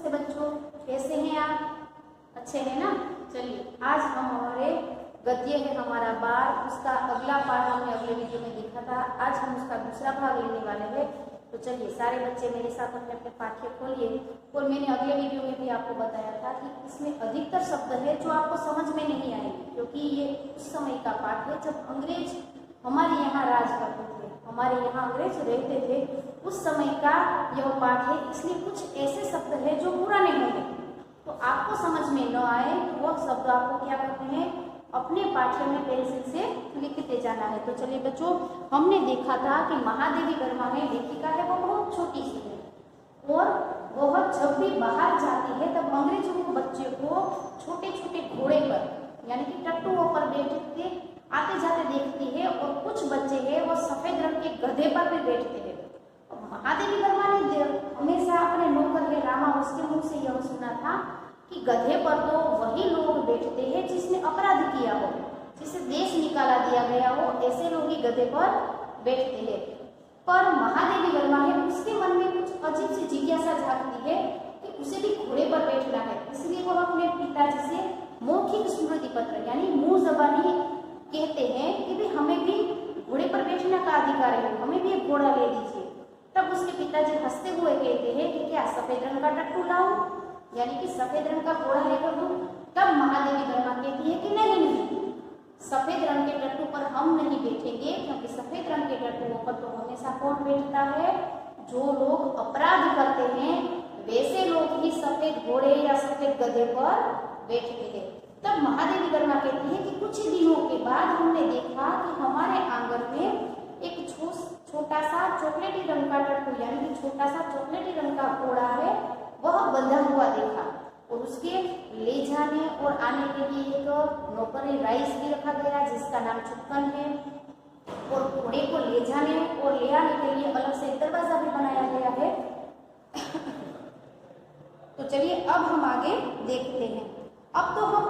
नमस्ते बच्चों, कैसे हैं आप? अच्छे हैं ना? चलिए, आज हम हमारे गद्य है हमारा बार, उसका अगला पाठ हमने अगले वीडियो में देखा था। आज हम उसका दूसरा भाग लेने वाले हैं। तो चलिए सारे बच्चे मेरे साथ अपने अपने पाठ्य खोलिए। और मैंने अगले वीडियो में भी आपको बताया था कि इसमें अधिकतर शब्द है जो आपको समझ में नहीं आएंगे, क्योंकि ये उस समय का पाठ है जब अंग्रेज हमारे यहाँ राज करते थे, हमारे यहाँ अंग्रेज रहते थे, उस समय का यह पाठ है। इसलिए कुछ ऐसे शब्द है जो पुराने होंगे, तो आपको समझ में न आए तो वह शब्द आपको क्या करते हैं, अपने पाठ्य में पेंसिल से लिखते जाना है। तो चलिए बच्चों, हमने देखा था कि महादेवी वर्मा है, लेखिका है, वो बहुत छोटी सी है और वह जब भी बाहर जाती है तब अंग्रेजों को बच्चे को छोटे छोटे घोड़े पर यानी कि टट्टुओं पर बैठते आते जाते देखती है, और कुछ बच्चे हैं वो सफेद रंग के गधे पर भी बैठते हैं। महादेवी वर्मा ने हमेशा अपने नौकर है रामा, उसके मुंह से यह सुना था कि गधे पर तो वही लोग बैठते हैं जिसने अपराध किया हो, जिसे देश निकाला दिया गया हो, ऐसे लोग ही गधे पर बैठते हैं। पर महादेवी वर्मा है, उसके मन में कुछ अजीब सी जिज्ञासा जागती है कि उसे भी घोड़े पर बैठना है। इसलिए वह अपने पिताजी से मौखिक स्मृति पत्र यानी मुंह जबानी कहते हैं कि भी हमें भी घोड़े पर बैठने का अधिकार है, हमें भी एक घोड़ा ले दीजिए। तब उसके पिताजी हंसते हुए कहते हैं कि क्या सफेद रंग का टट्टू लाऊं, यानी कि सफेद रंग का घोड़ा लेकर दूं। तब महादेवी वर्मा कहती है कि नहीं, सफेद रंग के टट्टू पर हम नहीं बैठेंगे, क्योंकि सफेद रंग के टट्टुओं पर तो हमेशा कौन बैठता है, जो लोग अपराध करते हैं, वैसे लोग ही सफेद घोड़े या सफेद गधे पर बैठते हैं। तब महादेवी वर्मा कहती है कि कुछ दिनों के बाद हमने देखा कि हमारे आंगन में एक छोटा सा चॉकलेटी रंग का टट्टू यानी कि छोटा सा चॉकलेटी रंग का घोड़ा है, वह बंधा हुआ देखा, और उसके ले जाने और आने के लिए एक नौकरी राइस भी रखा गया जिसका नाम छुटकन है, और घोड़े को ले जाने और ले आने के लिए अलग से दरवाजा भी बनाया गया है। तो चलिए अब हम आगे देखते हैं। अब तो हम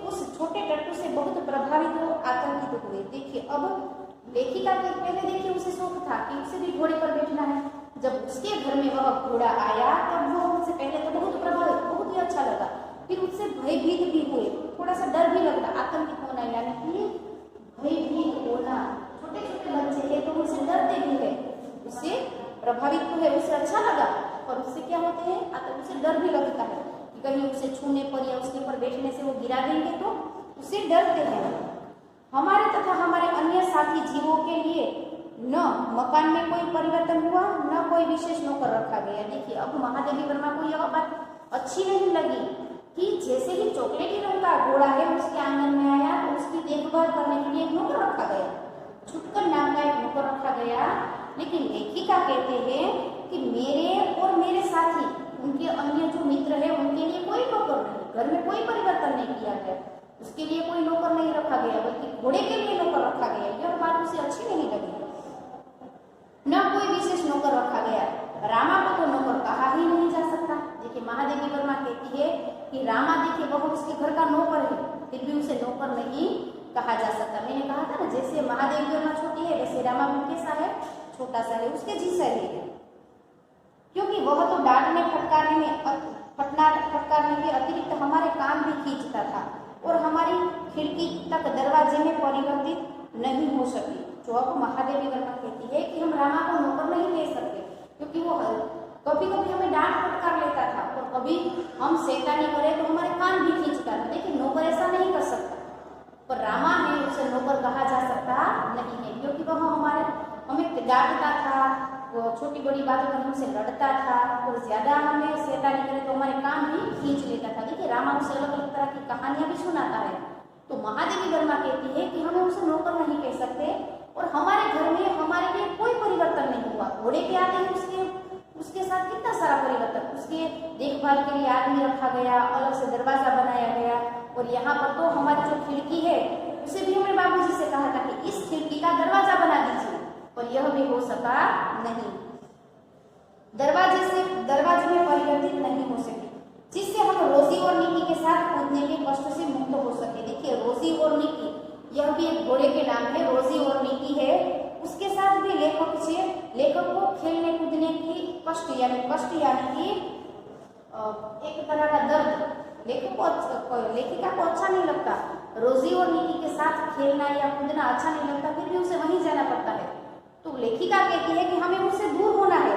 उस छोटे टट्टू से बहुत प्रभावित और आतंकित हुए। देखिए, अब लेखिका के पहले देखिए उसे शौक था कि उसे भी घोड़े पर बैठना है। जब उसके घर में वह घोड़ा आया तब वो उससे पहले तो बहुत प्रभावित, बहुत ही अच्छा लगा, फिर उससे भयभीत भी हुए, थोड़ा सा डर भी लगता, आतंकित होना यानी कि भयभीत होना। छोटे छोटे बच्चे हैं तो उनसे डरते भी है, उससे प्रभावित तो है, उसे अच्छा लगा, और उससे क्या होते हैं, उसे डर भी लगता है कि कहीं उसे छूने पर या उसके ऊपर बैठने से वो गिरा देंगे, तो उससे डरते हैं। हमारे तथा हमारे अन्य साथी जीवों के लिए न मकान में कोई परिवर्तन हुआ, न कोई विशेष नौकर रखा गया। देखिए, अब महादेवी वर्मा को यह बात अच्छी नहीं लगी कि जैसे ही चॉकलेटी रंग का घोड़ा है उसके आंगन में आया तो उसकी देखभाल करने के लिए एक नौकर रखा गया, छुटकन नाम का एक नौकर रखा गया। लेकिन लेखिका कहते हैं कि मेरे और मेरे साथी, उनके अन्य जो मित्र है, उनके लिए कोई नौकर नहीं, घर में कोई परिवर्तन नहीं किया गया, उसके लिए कोई नौकर नहीं रखा गया, बल्कि घोड़े के लिए नौकर रखा गया। यह बात उसे अच्छी नहीं लगी। न कोई विशेष नौकर रखा गया। रामा को तो नौकर कहा ही नहीं जा सकता। देखिए, महादेवी वर्मा कहती है कि रामा देखिए वह उसके घर का नौकर है, फिर भी उसे नौकर नहीं कहा जा सकता। मैंने कहा था ना, जैसे महादेवी वर्मा छोटी है वैसे रामा भी कैसा है, छोटा सा है, उसके जैसा है, क्योंकि वह तो डांटने फटकारने के अतिरिक्त हमारे कान भी खींचता था और हमारी खिड़की तक दरवाजे में परिवर्तित नहीं हो सकी। जो अब महादेवी वर्मा कहती है कि हम रामा को नौकर नहीं ले सकते, क्योंकि वो कभी कभी हमें डांट फटकार लेता था और कभी हम शैतानी करे तो हमारे कान भी खींचता था। लेकिन नौकर ऐसा नहीं कर सकता, पर रामा है उसे नौकर कहा जा सकता नहीं है, क्योंकि वह हमें डांटता था, वो छोटी बड़ी बातों पर हमसे लड़ता था, और ज्यादा हमें शैतानी करे तो हमारे कान भी खींच लेता था। देखिए, रामा उसे अलग अलग तरह की कहानियां भी सुनाता है। तो महादेवी वर्मा कहती है कि हमें उसे नौकर नहीं कह सकते, और हमारे घर में हमारे लिए कोई परिवर्तन नहीं हुआ। घोड़े पे आते ही उसके साथ कितना सारा परिवर्तन, उसके देखभाल के लिए आदमी रखा गया, अलग से दरवाजा बनाया गया, और यहाँ पर तो हमारी जो खिड़की है उसे भी हमारे बाबूजी से कहा था कि इस खिड़की का दरवाजा बना दीजिए, और यह भी हो सका नहीं। दरवाजे में परिवर्तित नहीं हो सके, जिससे हम रोजी और नीति के साथ कूदने के कष्ट से मुक्त हो सके। देखिए, रोजी और नीति यह भी एक घोड़े के नाम है, रोजी और नीति है। उसके साथ भी लेखक को खेलने कूदने की कष्ट यानी कि एक तरह का दर्द लेखिका को अच्छा नहीं लगता। रोजी और निकी के साथ खेलना या कूदना अच्छा नहीं लगता, फिर भी उसे वहीं जाना पड़ता है। तो लेखिका कहती है कि हमें उससे दूर होना है,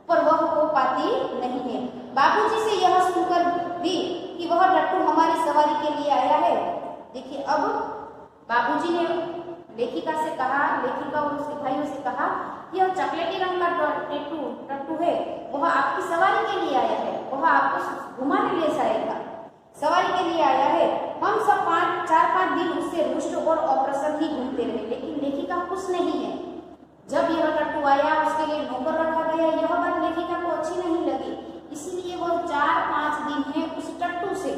पर वह हो पाती नहीं है। बाबूजी से यह सुनकर भी कि वह टट्टू हमारी सवारी के लिए आया है। देखिए, अब बाबूजी ने लेखिका और उसके भाइयों से कहा कि यह चॉकलेटी रंग का टट्टू है, वह आपकी सवारी के लिए आया है, वह आपको घुमाने ले जाएगा, सवारी के लिए आया है। हम सब 4-5 दिन उससे रुष्ट और अप्रसन्न ही घूमते रहे, लेकिन लेखिका खुश नहीं है। जब यह टट्टू आया, उसके लिए नौकर रखा गया, यह बात लेखिका को अच्छी नहीं लगी, इसलिए वह 4-5 दिन है उस टट्टू से।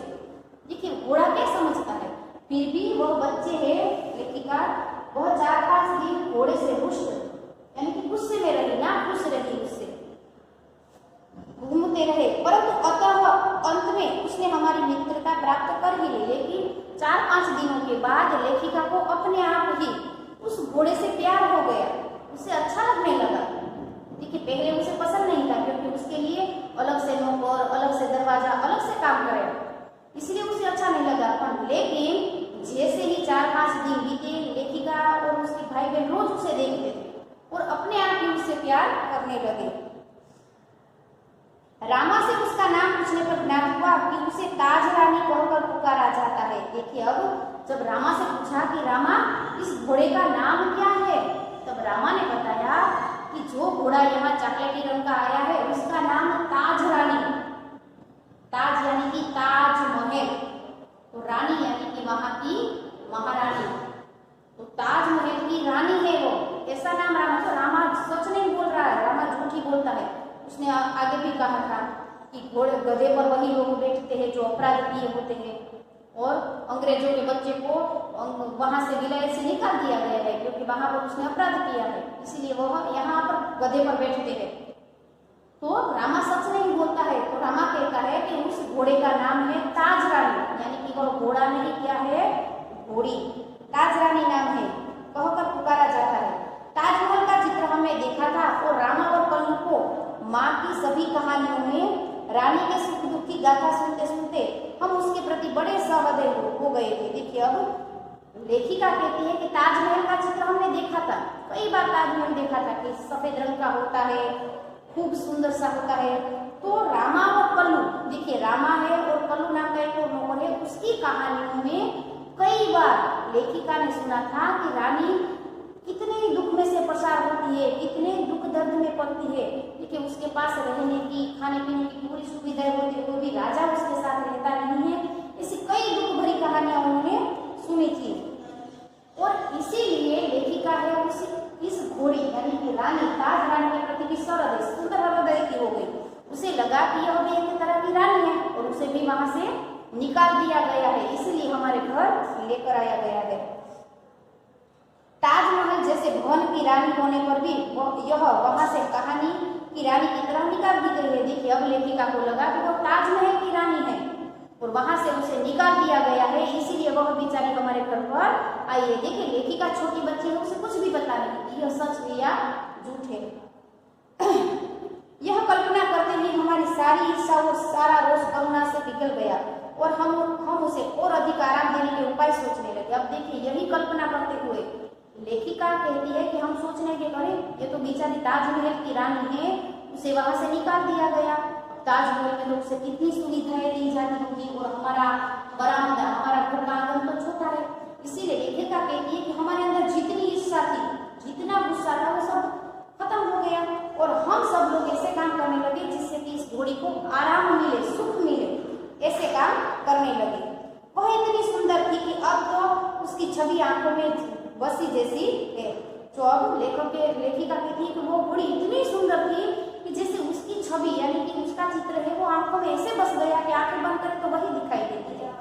देखिए, घोड़ा क्या समझता है, फिर भी वह बच्चे है लेखिका, वह 4-5 दिन घोड़े से रुष्ट यानी कि गुस्से में रही, ना खुश रही, उससे घूमते रहे। परंतु अतः अंत में उसने हमारी मित्रता प्राप्त कर ही ली। लेकिन 4-5 दिनों के बाद लेखिका को अपने आप ही उस घोड़े से प्यार हो गया, उसे अच्छा लगने लगा। देखिए, पहले उसे पसंद नहीं था, क्योंकि उसके लिए अलग से नौकर, अलग से दरवाजा, अलग से काम करे, इसलिए उसे अच्छा नहीं लगा। पर लेकिन जैसे ही 4-5 दिन बीते, लेखिका और उसके भाई बहन रोज उसे देखते थे और अपने आप ही उससे प्यार करने लगे। रामा से उसका नाम पूछने पर ज्ञात हुआ कि उसे ताज रानी कहकर पुकारा जाता है। देखिए, अब जब रामा से पूछा कि रामा, इस घोड़े का नाम क्या है, तब रामा ने बताया कि जो घोड़ा यहाँ चॉकलेटी रंग का आया है उसका नाम ताज रानी, ताज यानी कि ताजमहल, तो रानी यानी कि वहां की महारानी, तो ताजमहल की रानी है वो, ऐसा नाम रामा। तो रामा सच नहीं बोल रहा है, रामा झूठ ही बोलता है। उसने आगे भी कहा था कि घोड़े गधे पर वही लोग बैठते हैं जो अपराध किए होते हैं, और अंग्रेजों के बच्चे को वहां से विलायत से निकाल दिया गया है क्योंकि वहां पर उसने अपराध किया है, इसीलिए वह यहाँ पर गधे पर बैठते हैं। तो रामा सच नहीं बोलता है, तो रामा कहता है कि उस घोड़े का नाम है ताज रानी, यानी कि वह घोड़ा नहीं, क्या है, घोड़ी, ताज रानी नाम है, कहकर पुकारा जाता है। ताजमहल का चित्र हमने देखा था, और रामा और कल्लू को माँ की सभी कहानियों में रानी के सुख दुख की गाथा सुनते सुनते हम उसके प्रति बड़े सहृदय हो गए थे। देखिए, अब लेखिका कहती है कि ताजमहल का चित्र हमने देखा था, कई बार ताजमहल देखा था कि सफेद रंग का होता है, खूब सुंदर सा होता है। तो रामा और कल्लू, देखिए रामा है और कल्लू नाम का एक और नौकर है, उसकी कहानियों में कई बार लेखिका ने सुना था कि रानी कितने दुख में से प्रसार होती है, कितने दुख दर्द में पड़ती है, देखिए उसके पास रहने की, खाने पीने की पूरी सुविधाएं होती है, वो भी राजा उसके साथ रहता नहीं है। ऐसी कई दुख भरी कहानियां उन्होंने सुनी थी, और इसीलिए लेखिका है इस घोड़ी यानी कि रानी, ताज रानी के प्रति की सुंदर हृदय की हो गई। उसे लगा कि यह भी एक तरह की रानी है, और उसे भी वहां से निकाल दिया गया है, इसलिए हमारे घर लेकर आया गया है। ताजमहल जैसे भवन की रानी होने पर भी यह वहां से कहानी की रानी की तरह निकाल दी गई है। देखिए, अब लेखिका को लगा कि वो ताजमहल की रानी है और वहां से उसे निकाल दिया गया है, इसीलिए वह बेचारी हमारे घर पर आई है। देखिए, लेखिका छोटी बच्ची है, उसे कुछ भी पता नहीं यह सच है या झूठ है। यह कल्पना करते हुए हमारी सारी इच्छा और सारा रोष करुणा से निकल गया, और हम उसे और अधिक आराम देने के उपाय सोचने लगे। अब देखिए, यही कल्पना करते हुए लेखिका कहती है कि हम सोचने के करे, ये तो बेचारी ताजमहल की रानी है, उसे वहां से निकाल दिया गया। ताजमहल में तो उसे कितनी सुविधाएं दी जाती होगी, और हमारा बरामदा, हमारा घर का आंगन तो छोटा है, इसीलिए लेखिका कहती है कि हमारे अंदर जितनी इच्छा थी, जितना गुस्सा था, वो सब खत्म हो गया, और हम सब लोग ऐसे काम करने लगे जिससे कि इस घोड़ी को आराम मिले, सुख मिले, ऐसे काम करने लगे। वह इतनी सुंदर थी कि अब तो उसकी छवि आंखों में बसी जैसी है। तो अब लेखिका कहती है कि वो घोड़ी इतनी सुंदर थी कि जैसे उसकी छवि यानी कि उसका चित्र है वो आंखों में ऐसे बस गया कि आंखें बंद करें तो वही दिखाई देती है।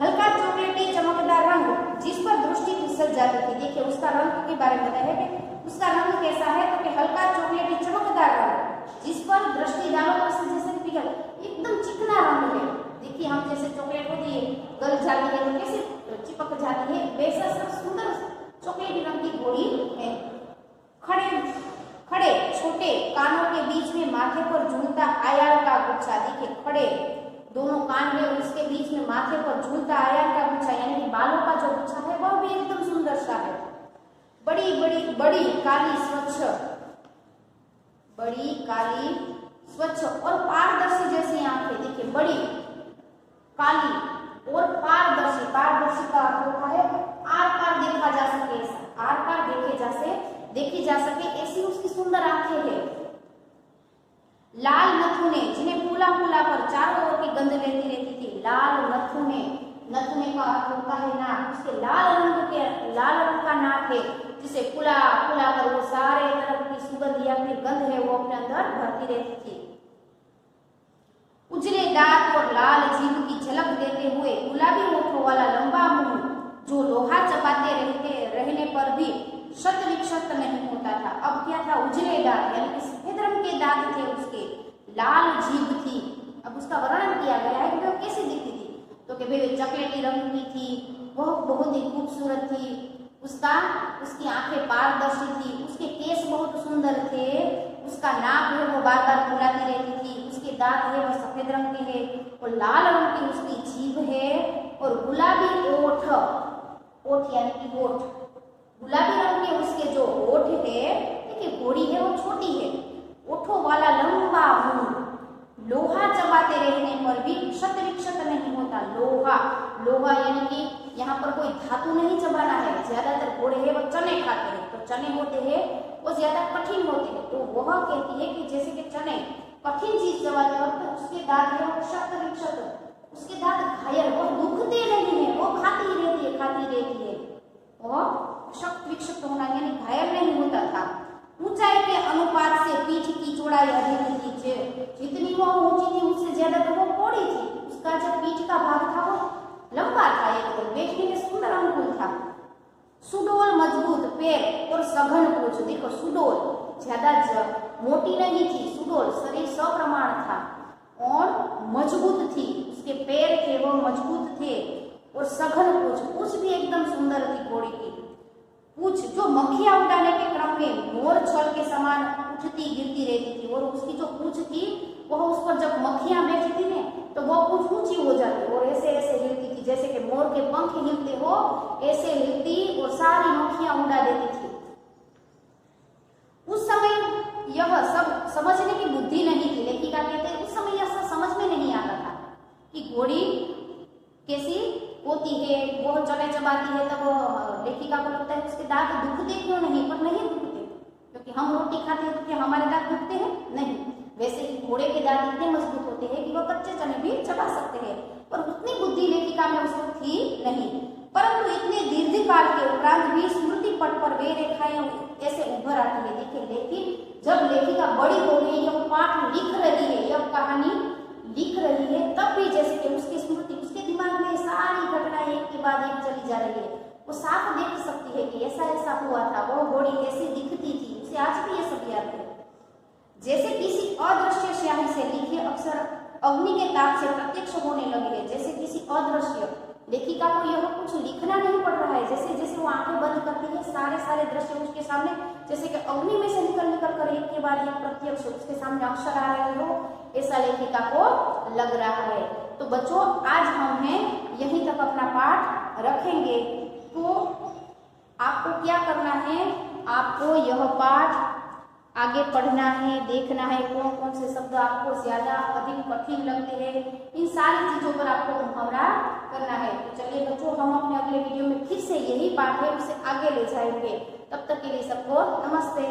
हल्का चॉकलेटी चमकदार रंग जिस पर दृष्टि फिसल जाती थी। देखिए, उसका रंग के बारे में बताया है कि उसका रंग कैसा है, तो कि हल्का चॉकलेटी चमकदार रंग जिस पर दृष्टि डालो तो जैसे पिघल, एकदम चिकना रंग है। देखिए, हम जैसे चॉकलेट होती है गल जाती है तो कैसे चिपक जाती है, वैसा सब सुंदर चॉकलेटी रंग की घोड़ी है। खड़े छोटे कानों के बीच में माथे पर झूमता आया गुच्छा, देखिए खड़े, दोनों कान है, उसके बीच में माथे पर झूलता आया का गुच्छा, यानी कि बालों का जो गुच्छा है वह भी एकदम सुंदर सा है। बड़ी बड़ी बड़ी काली स्वच्छ, बड़ी काली स्वच्छ और पारदर्शी जैसी आंखें, देखिए बड़ी काली और पारदर्शी, पारदर्शी का अर्थ होता है आर पार देखा जा सके, आर पार देखी जा सके ऐसी उसकी सुंदर आंखें है। लाल नथुने, जिन्हें फूला फूला पर चारों ओर की गंध लेती रहती थी, लाल नथुने, नथुने का अर्थ होता है नाक, उसके लाल रंग का नाक है, जिसे फूला फूला कर वो सारे तरफ की सुगंध या फिर गंध है वो अपने अंदर भरती रहती थी। उजले दांत और लाल जीभ की झलक देते हुए गुलाबी होठों वाला लंबा मुंह, जो लोहा चबाते रहने पर भी शत विक्षत नहीं होता था। अब क्या था, उजले दांत यानी कि सफेद रंग के दांत थे उसके, लाल जीभ थी। अब उसका वर्णन किया गया है कि वह कैसी दिखती थी, तो कि भाई चॉकलेटी रंग की थी, वह बहुत ही खूबसूरत थी, उसकी आंखें पारदर्शी थी, उसके केस बहुत सुंदर थे, उसका नाक है वो बार बार फुलाती रहती थी, उसके दांत है वो सफेद रंग के है और लाल रंग की उसकी जीभ है और गुलाबी ओठ, ओठ यानी कि होठ, गुलाबी रंग के उसके जो होठ है, देखिए घोड़ी है वो छोटी है, ओठों वाला लंबा मुंह, लोहा चबाते रहने पर भी क्षत विक्षत नहीं होता। लोहा, लोहा यानी कि यहाँ पर कोई धातु नहीं चबाना है, ज्यादातर घोड़े हैं वो चने खाते हैं, तो चने होते हैं वो ज्यादा कठिन होते हैं, तो वह कहती है कि जैसे कि चने कठिन चीज चबाते हैं तो उसके दांत है वो क्षत विक्षत, उसके दांत घायल, वो दुखते नहीं है, वो खाती रहती है और क्षत विक्षत होना यानी घायल नहीं होता था। ऊंचाई के अनुपात से पीठ की चौड़ाई अधिक थी, जितनी वो ऊंची थी उससे ज्यादा तो वो पौड़ी थी, उसका जो पीठ का भाग था वो लंबा था, एकदम देखने में सुंदर अनुकूल था। सुडोल मजबूत पैर और सघन पूंछ, देखो सुडोल ज्यादा मोटी नहीं थी, सुडोल शरीर सप्रमाण था और मजबूत थी, उसके पैर थे वो मजबूत थे और सघन पूंछ, पूंछ भी एकदम सुंदर थी घोड़ी की। पूंछ जो मक्खियां उड़ाने के क्रम में मोर छल के समान उठती गिरती रहती थी और उसकी जो पूंछ थी वह उस पर जब मक्खियां बैठी थी ना तो वह पूंछ ऊंची हो जाती और ऐसे ऐसे हिलती थी, जैसे कि मोर के पंख हिलते हो ऐसे हिलती और सारी मक्खियां उड़ा देती थी। उस समय यह सब समझने की बुद्धि नहीं थी, लेखिका कहते हैं उस समय यह सब समझ में नहीं आता था कि घोड़ी कैसी होती है, वो चने चबाती है, तब लेखिका को लगता है उसके दांत दुखते क्यों नहीं, पर नहीं दुखते, क्योंकि हम रोटी खाते हैं तो क्या हमारे दांत दुखते हैं, नहीं। वैसे ही घोड़े के दांत इतने मजबूत होते हैं कि वह कच्चे चने भी चबा सकते हैं, पर उतनी बुद्धि लेखिका में उसको थी नहीं। परंतु इतने दीर्घ काल के उपरांत भी स्मृति पट पर वे रेखाएं ऐसे उभर आती है। देखिए, लेकिन जब लेखिका बड़ी हो गई, यह पाठ लिख रही है, यह कहानी लिख रही है, तब भी जैसे कि उसकी स्मृति, उसके दिमाग में सारी घटनाएं एक के बाद एक चली जा रही है, वो साफ देख सकती है कि ऐसा ऐसा हुआ था, वो घोड़ी ऐसी दिखती थी, उसे आज भी ये सब याद है। जैसे किसी अदृश्य स्याही से लिखे अक्षर अग्नि के ताप से प्रत्यक्ष होने लगे हैं, जैसे किसी अदृश्य, लेखिका को यह कुछ लिखना नहीं पड़ रहा है, जैसे जैसे वो आंखें बंद करती है सारे दृश्य उसके सामने जैसे कि अग्नि में से निकल कर एक के बाद एक प्रत्यक्ष उसके सामने अक्षर आ रहे हो, ऐसा लेखिका को लग रहा है। तो बच्चों, आज हम हैं यहीं तक अपना पाठ रखेंगे। तो आपको क्या करना है, आपको यह पाठ आगे पढ़ना है, देखना है कौन कौन से शब्द आपको ज्यादा अधिक कठिन लगते हैं, इन सारी चीजों पर आपको मुहावरा करना है। तो चलिए बच्चों, हम अपने अगले वीडियो में फिर से यही पाठ है उसे आगे ले जाएंगे। तब तक के लिए सबको नमस्ते।